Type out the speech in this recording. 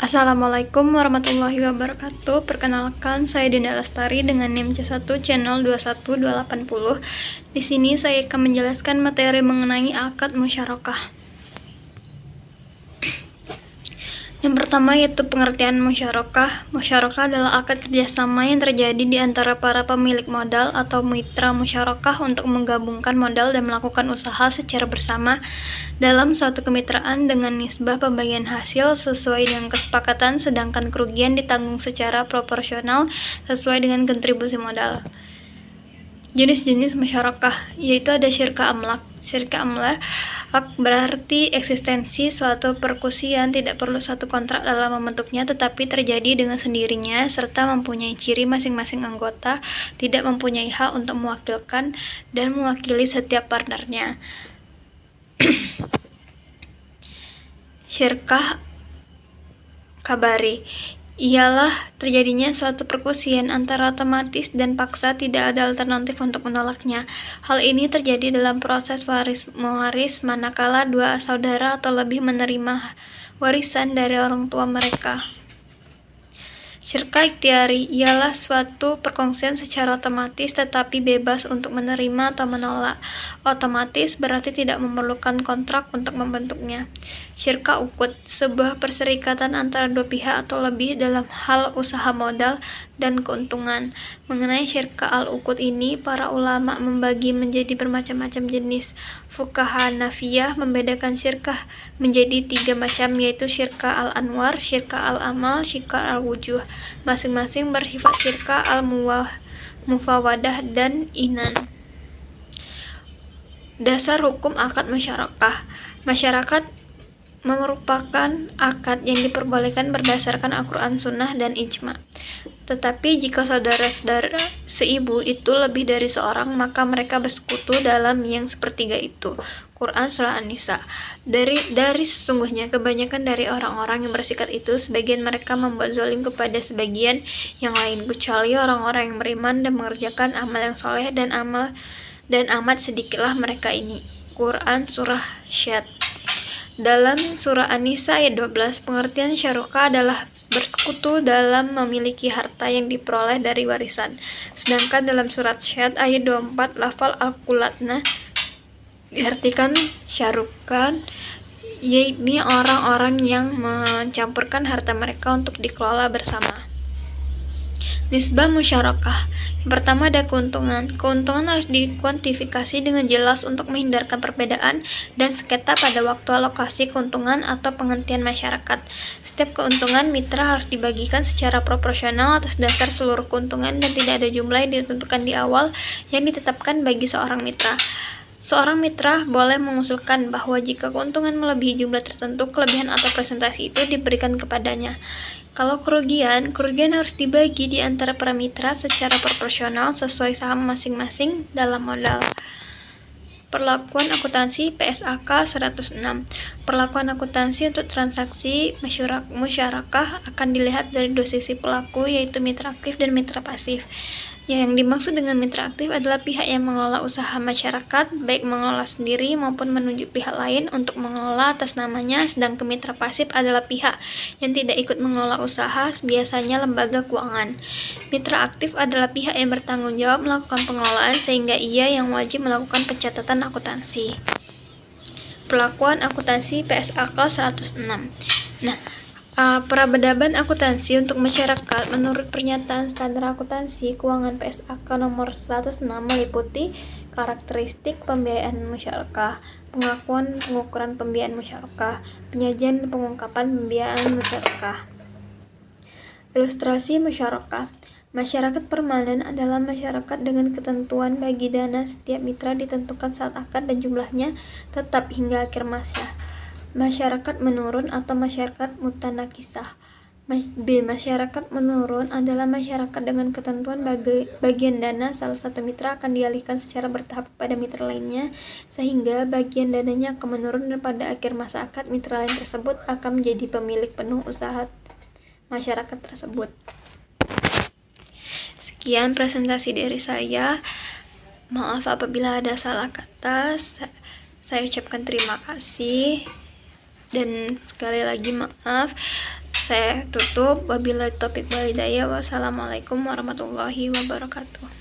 Assalamualaikum warahmatullahi wabarakatuh. Perkenalkan, saya Dinda Lestari dengan NIM C1 channel 21280. Di sini saya akan menjelaskan materi mengenai akad musyarakah. Yang pertama yaitu pengertian musyarakah. Musyarakah adalah akad kerjasama yang terjadi di antara para pemilik modal atau mitra musyarakah untuk menggabungkan modal dan melakukan usaha secara bersama dalam suatu kemitraan dengan nisbah pembagian hasil sesuai dengan kesepakatan, sedangkan kerugian ditanggung secara proporsional sesuai dengan kontribusi modal. Jenis-jenis musyarakah yaitu ada syirka amlak. Syirka amlak berarti eksistensi suatu perkusian tidak perlu satu kontrak dalam membentuknya, tetapi terjadi dengan sendirinya serta mempunyai ciri masing-masing anggota tidak mempunyai hak untuk mewakilkan dan mewakili setiap partnernya. Syirkah kabari ialah terjadinya suatu perkusian antara otomatis dan paksa, tidak ada alternatif untuk menolaknya. Hal ini terjadi dalam proses waris-mewaris manakala dua saudara atau lebih menerima warisan dari orang tua mereka. Syirka ikhtiari ialah suatu perkongsian secara otomatis tetapi bebas untuk menerima atau menolak. Otomatis berarti tidak memerlukan kontrak untuk membentuknya. Syirka ukut, sebuah perserikatan antara dua pihak atau lebih dalam hal usaha modal dan keuntungan. Mengenai syirka al-ukut ini, para ulama membagi menjadi bermacam-macam jenis. Fuqaha Hanafiyah membedakan syirkah menjadi 3 macam, yaitu syirka al-anwar, syirka al-amal, syirka al-wujuh. Masing-masing bersifat syirka al-mufawadah dan inan. Dasar hukum akad musyarakah. Masyarakat merupakan akad yang diperbolehkan berdasarkan Al-Quran, Sunnah, dan Ijma. Tetapi jika saudara-saudara seibu itu lebih dari seorang, maka mereka bersekutu dalam yang sepertiga itu. Quran Surah An-Nisa. Dari sesungguhnya kebanyakan dari orang-orang yang bersikap itu, sebagian mereka membuat zalim kepada sebagian yang lain, kecuali orang-orang yang beriman dan mengerjakan amal yang soleh, dan amat sedikitlah mereka ini. Quran Surah Syad. Dalam surah An-Nisa ayat 12, pengertian syarokah adalah bersekutu dalam memiliki harta yang diperoleh dari warisan. Sedangkan dalam surat Syad ayat 24, lafal al-kulatna diartikan syarukan, yaitu orang-orang yang mencampurkan harta mereka untuk dikelola bersama. Nisbah musyarakah. Yang pertama ada keuntungan. Keuntungan harus dikuantifikasi dengan jelas untuk menghindarkan perbedaan dan sengketa pada waktu alokasi keuntungan atau penghentian masyarakat. Setiap keuntungan mitra harus dibagikan secara proporsional atas dasar seluruh keuntungan dan tidak ada jumlah yang ditentukan di awal yang ditetapkan bagi seorang mitra. Seorang mitra boleh mengusulkan bahwa jika keuntungan melebihi jumlah tertentu, kelebihan atau presentasi itu diberikan kepadanya. Kalau kerugian harus dibagi di antara para mitra secara proporsional sesuai saham masing-masing dalam modal. Perlakuan akuntansi PSAK 106. Perlakuan akuntansi untuk transaksi musyarakah akan dilihat dari dua sisi pelaku, yaitu mitra aktif dan mitra pasif. Yang dimaksud dengan mitra aktif adalah pihak yang mengelola usaha masyarakat, baik mengelola sendiri maupun menunjuk pihak lain untuk mengelola atas namanya, sedangkan mitra pasif adalah pihak yang tidak ikut mengelola usaha, biasanya lembaga keuangan. Mitra aktif adalah pihak yang bertanggung jawab melakukan pengelolaan, sehingga ia yang wajib melakukan pencatatan akuntansi. Perlakuan akuntansi PSAK 106. Peradaban akuntansi untuk masyarakat menurut pernyataan standar akuntansi keuangan PSAK nomor 106 meliputi karakteristik pembiayaan musyarakah, pengukuran pembiayaan musyarakah, penyajian dan pengungkapan pembiayaan musyarakah. Ilustrasi musyarakah. Masyarakat permanen adalah masyarakat dengan ketentuan bagi dana setiap mitra ditentukan saat akad dan jumlahnya tetap hingga akhir masa. Masyarakat menurun atau masyarakat mutanakisah. B. Masyarakat menurun adalah masyarakat dengan ketentuan bagian dana salah satu mitra akan dialihkan secara bertahap pada mitra lainnya, sehingga bagian dananya akan menurun dan pada akhir masa akad mitra lain tersebut akan menjadi pemilik penuh usaha masyarakat tersebut. Sekian presentasi dari saya. Maaf apabila ada salah kata. Saya ucapkan terima kasih. Dan sekali lagi maaf, saya tutup. Wabillahi taufiq wal hidayah. Wassalamualaikum warahmatullahi wabarakatuh.